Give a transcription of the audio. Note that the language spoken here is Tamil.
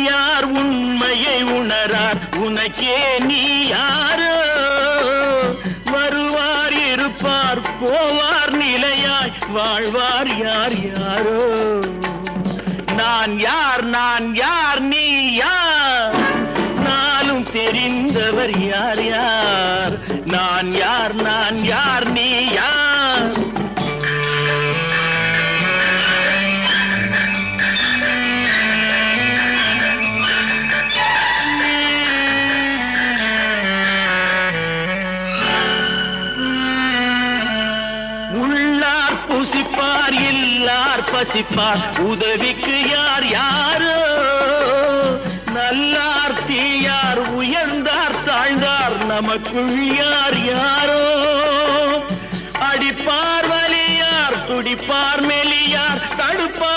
யார் உண்மையை உணரார் உனக்கே நீ யாரோ வருவார் இருப்பார் போவார் நிலையாய் வாழ்வார் யார் யாரோ நான் யார் நீ யார் நாளும் தெரிந்தவர் யார் யார் நான் யார் நீ யார் புசிப்பார் எல்லார் பசிப்பார் உதவிக்கு யார் யாரோ நல்லார் தீயார் உயர்ந்தார் தாழ்ந்தார் நமக்குள் யார் யாரோ அடிப்பார் வலியார் துடிப்பார் மெலியார் தடுப்பார்